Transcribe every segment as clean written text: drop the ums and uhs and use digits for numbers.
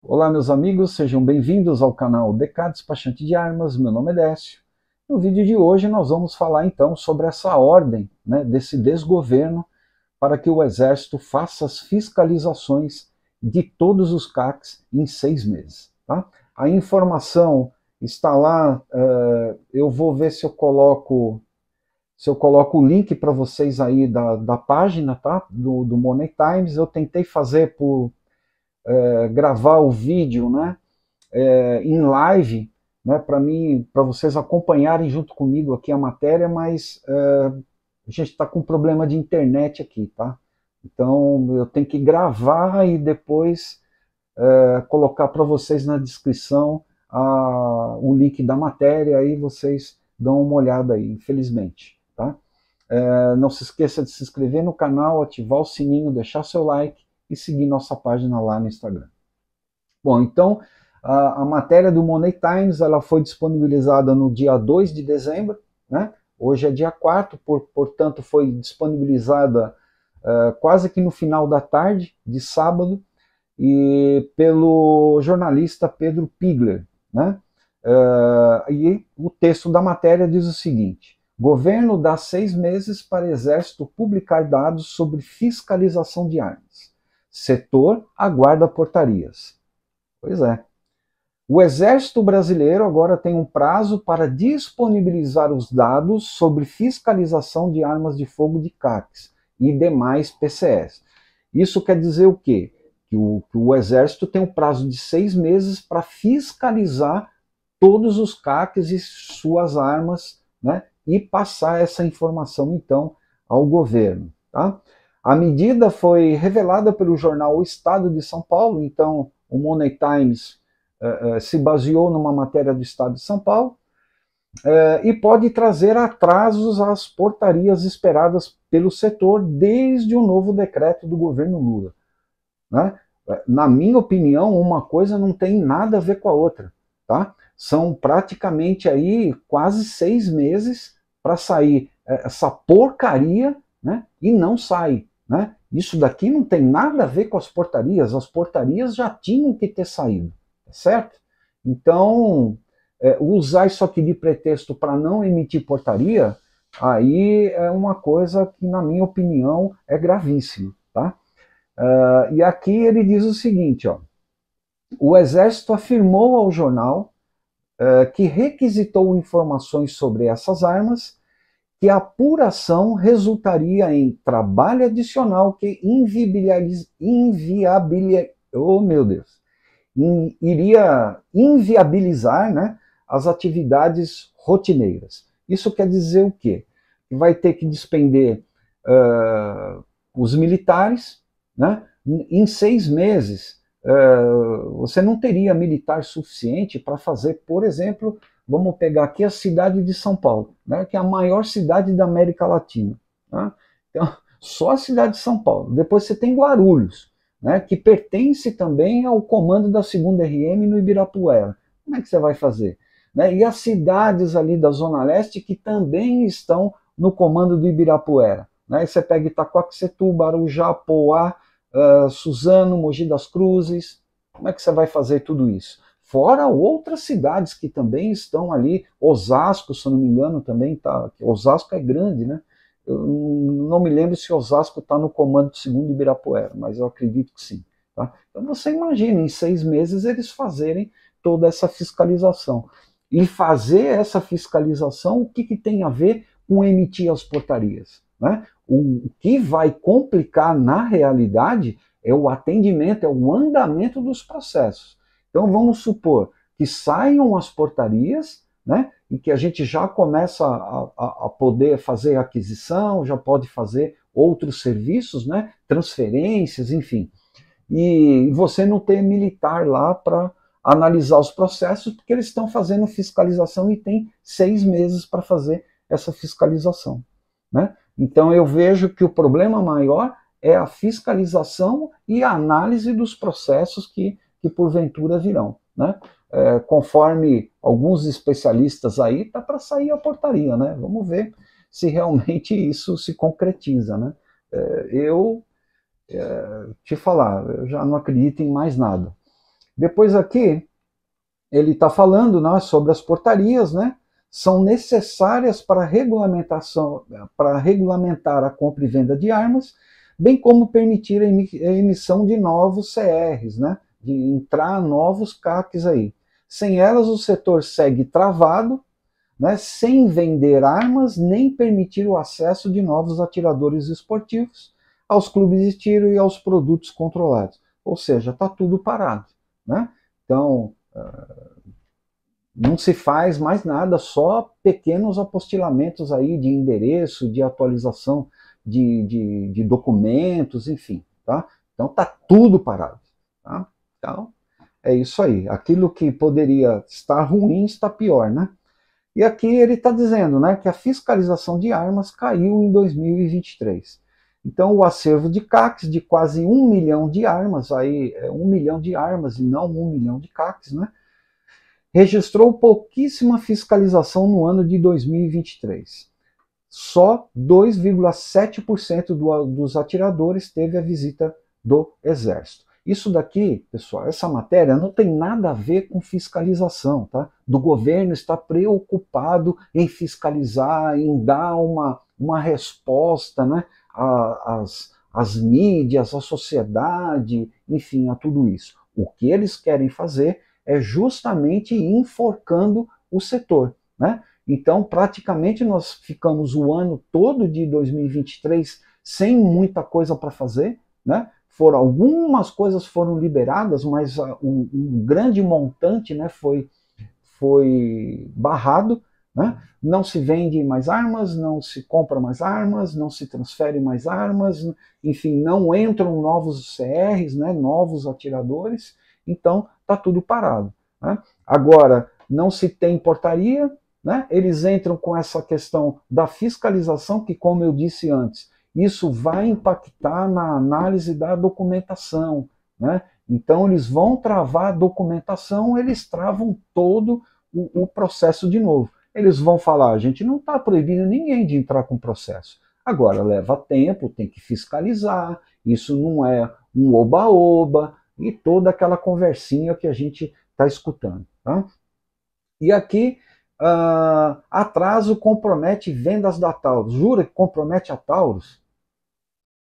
Olá, meus amigos, sejam bem-vindos ao canal DK Despachante de Armas. Meu nome é Décio. No vídeo de hoje nós vamos falar então sobre essa ordem, desse desgoverno para que o Exército faça as fiscalizações de todos os CACs em 6 meses. Tá? A informação está lá, eu vou ver se eu coloco o link para vocês aí da página, tá? do Money Times. Eu tentei fazer por gravar o vídeo, em live, para vocês acompanharem junto comigo aqui a matéria, mas a gente está com problema de internet aqui, tá? Então eu tenho que gravar e depois colocar para vocês na descrição o link da matéria, aí vocês dão uma olhada aí, infelizmente, tá? Não se esqueça de se inscrever no canal, ativar o sininho, deixar seu like e seguir nossa página lá no Instagram. Bom, então a matéria do Money Times ela foi disponibilizada no dia 2 de dezembro, né? Hoje é dia 4, portanto foi disponibilizada quase que no final da tarde de sábado, e pelo jornalista Pedro Pigler, né? E o texto da matéria diz o seguinte: governo dá 6 meses para Exército publicar dados sobre fiscalização de armas. Setor aguarda portarias. Pois é. O Exército Brasileiro agora tem um prazo para disponibilizar os dados sobre fiscalização de armas de fogo de CACs e demais PCS. Isso quer dizer o quê? Que o Exército tem um prazo de 6 meses para fiscalizar todos os CACs e suas armas, né, e passar essa informação, então, ao governo. Tá? A medida foi revelada pelo jornal O Estado de São Paulo, então o Money Times se baseou numa matéria do Estado de São Paulo, e pode trazer atrasos às portarias esperadas pelo setor desde o novo decreto do governo Lula. Né? Na minha opinião, uma coisa não tem nada a ver com a outra. Tá? São praticamente aí quase 6 meses para sair essa porcaria, né? E não sai. Né? Isso daqui não tem nada a ver com as portarias já tinham que ter saído, certo? Então, usar isso aqui de pretexto para não emitir portaria, aí é uma coisa que, na minha opinião, é gravíssima. Tá? E aqui ele diz o seguinte, ó: o Exército afirmou ao jornal que requisitou informações sobre essas armas, que a apuração resultaria em trabalho adicional que iria inviabilizar, né, as atividades rotineiras. Isso quer dizer o quê? Vai ter que despender os militares, né? Em 6 meses, você não teria militar suficiente para fazer, por exemplo, vamos pegar aqui a cidade de São Paulo, né, que é a maior cidade da América Latina. Né? Então, só a cidade de São Paulo. Depois você tem Guarulhos, né, que pertence também ao comando da 2ª RM no Ibirapuera. Como é que você vai fazer? Né? E as cidades ali da Zona Leste que também estão no comando do Ibirapuera. Né? Você pega Itacoaxetuba, Arujá, Poá, Suzano, Mogi das Cruzes. Como é que você vai fazer tudo isso? Fora outras cidades que também estão ali, Osasco, se eu não me engano, também está. Osasco é grande, né? Eu não me lembro se Osasco está no comando do 2º Ibirapuera, mas eu acredito que sim. Tá? Então você imagina, em 6 meses eles fazerem toda essa fiscalização. E fazer essa fiscalização, o que tem a ver com emitir as portarias? Né? O que vai complicar na realidade é o atendimento, é o andamento dos processos. Então vamos supor que saiam as portarias, né, e que a gente já começa a poder fazer aquisição, já pode fazer outros serviços, né, transferências, enfim. E você não tem militar lá para analisar os processos, porque eles estão fazendo fiscalização e tem 6 meses para fazer essa fiscalização. Né? Então eu vejo que o problema maior é a fiscalização e a análise dos processos que porventura virão. Né? Conforme alguns especialistas aí, está para sair a portaria. Né? Vamos ver se realmente isso se concretiza. Né? Eu te falar, eu já não acredito em mais nada. Depois aqui, ele está falando, né, sobre as portarias, né, são necessárias para regulamentar a compra e venda de armas, bem como permitir a emissão de novos CRs, né, de entrar novos CACs aí. Sem elas, o setor segue travado, né, sem vender armas nem permitir o acesso de novos atiradores esportivos aos clubes de tiro e aos produtos controlados. Ou seja, está tudo parado, né? Então, não se faz mais nada, só pequenos apostilamentos aí de endereço, de atualização de documentos, enfim, tá? Então está tudo parado, tá? Então, é isso aí. Aquilo que poderia estar ruim está pior, né? E aqui ele está dizendo, né, que a fiscalização de armas caiu em 2023. Então o acervo de CACs de quase 1 milhão de armas, aí 1 milhão de armas e não 1 milhão de CACs, né, registrou pouquíssima fiscalização no ano de 2023. Só 2,7% dos atiradores teve a visita do Exército. Isso daqui, pessoal, essa matéria não tem nada a ver com fiscalização, tá? Do governo está preocupado em fiscalizar, em dar uma resposta, né, às mídias, à sociedade, enfim, a tudo isso. O que eles querem fazer é justamente enforcando o setor, né? Então, praticamente, nós ficamos o ano todo de 2023 sem muita coisa para fazer, né? Algumas coisas foram liberadas, mas um grande montante, né, foi barrado, né? Não se vende mais armas, não se compra mais armas, não se transfere mais armas, enfim, não entram novos CRs, né, novos atiradores, então está tudo parado, né? Agora, não se tem portaria, né? Eles entram com essa questão da fiscalização, que, como eu disse antes, isso vai impactar na análise da documentação, né? Então eles vão travar a documentação, eles travam todo o processo de novo. Eles vão falar, a gente não está proibindo ninguém de entrar com processo. Agora, leva tempo, tem que fiscalizar, isso não é um oba-oba, e toda aquela conversinha que a gente está escutando, tá? E aqui, atraso compromete vendas da Taurus. Jura que compromete a Taurus?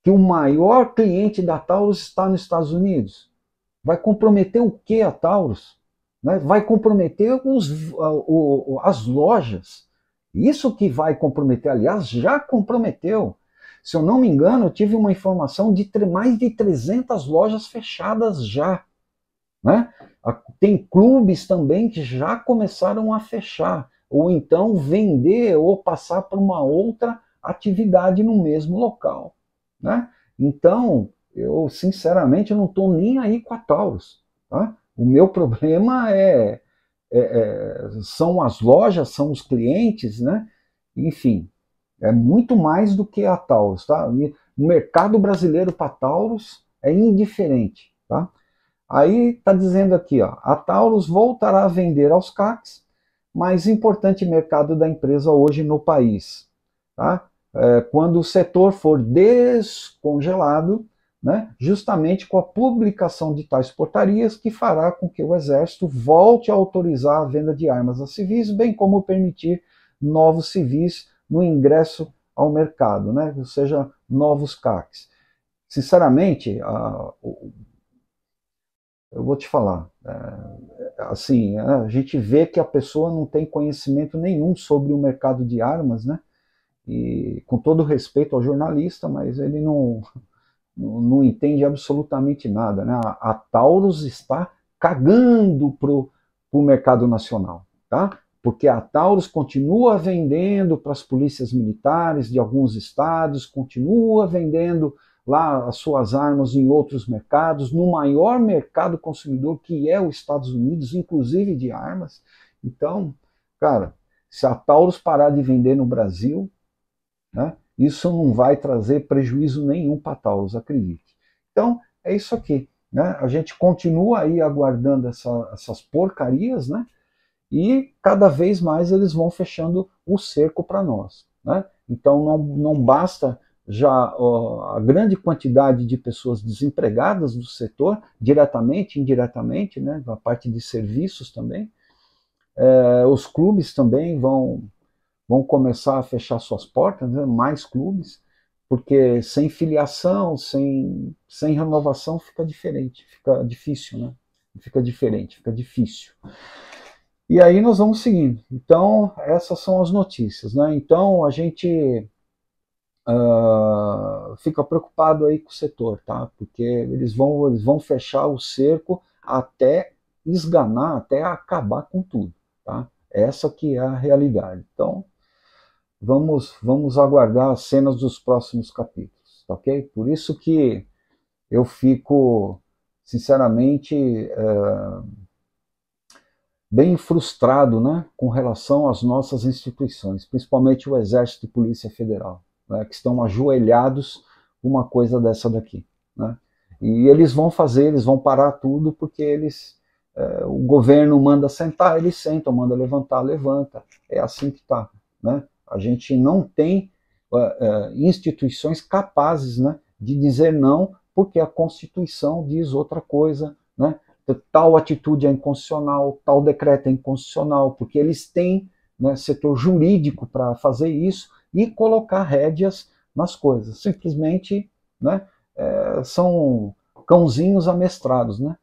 Que o maior cliente da Taurus está nos Estados Unidos? Vai comprometer o que a Taurus? Né? Vai comprometer as lojas. Isso que vai comprometer, aliás, já comprometeu. Se eu não me engano, eu tive uma informação de mais de 300 lojas fechadas já, né? Tem clubes também que já começaram a fechar, ou então vender ou passar para uma outra atividade no mesmo local, né? Então, eu sinceramente não estou nem aí com a Taurus, tá? O meu problema são as lojas, são os clientes, né? Enfim, é muito mais do que a Taurus, tá? O mercado brasileiro para Taurus é indiferente, tá? Aí está dizendo aqui, ó, a Taurus voltará a vender aos CACs, mais importante mercado da empresa hoje no país, tá? Quando o setor for descongelado, né, justamente com a publicação de tais portarias, que fará com que o Exército volte a autorizar a venda de armas a civis, bem como permitir novos civis no ingresso ao mercado, né, ou seja, novos CACs. Sinceramente, eu vou te falar, assim, a gente vê que a pessoa não tem conhecimento nenhum sobre o mercado de armas, né? E com todo respeito ao jornalista, mas ele não entende absolutamente nada, né? A Taurus está cagando pro mercado nacional, tá? Porque a Taurus continua vendendo para as polícias militares de alguns estados, continua vendendo lá as suas armas em outros mercados, no maior mercado consumidor que é os Estados Unidos, inclusive de armas. Então, cara, se a Taurus parar de vender no Brasil, né, isso não vai trazer prejuízo nenhum para a Taurus, acredite. Então, é isso aqui, né? A gente continua aí aguardando essas porcarias, né? E cada vez mais eles vão fechando o cerco para nós, né? Então não basta já a grande quantidade de pessoas desempregadas do setor, diretamente, indiretamente, né, a parte de serviços também. Os clubes também vão começar a fechar suas portas, né, mais clubes, porque sem filiação, sem renovação fica diferente, fica difícil, né? Fica diferente, fica difícil. E aí nós vamos seguindo. Então, essas são as notícias, né? Então, a gente fica preocupado aí com o setor, tá? Porque eles vão fechar o cerco até esganar, até acabar com tudo, tá? Essa que é a realidade. Então, vamos aguardar as cenas dos próximos capítulos, tá ok? Por isso que eu fico, sinceramente, bem frustrado, né, com relação às nossas instituições, principalmente o Exército e Polícia Federal, né, que estão ajoelhados por uma coisa dessa daqui, né? E eles vão parar tudo porque o governo manda sentar, eles sentam, manda levantar, levanta. É assim que está, né? A gente não tem instituições capazes, né, de dizer não, porque a Constituição diz outra coisa, né? Tal atitude é inconstitucional, tal decreto é inconstitucional, porque eles têm, né, setor jurídico para fazer isso e colocar rédeas nas coisas. Simplesmente, né, são cãozinhos amestrados, né?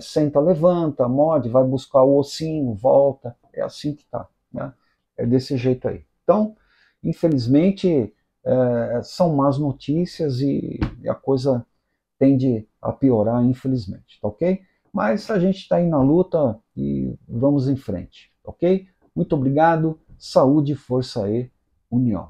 Senta, levanta, morde, vai buscar o ossinho, volta. É assim que está, né? É desse jeito aí. Então, infelizmente, são más notícias e a coisa tende a piorar, infelizmente, tá ok? Mas a gente está aí na luta e vamos em frente, ok? Muito obrigado, saúde, força e união.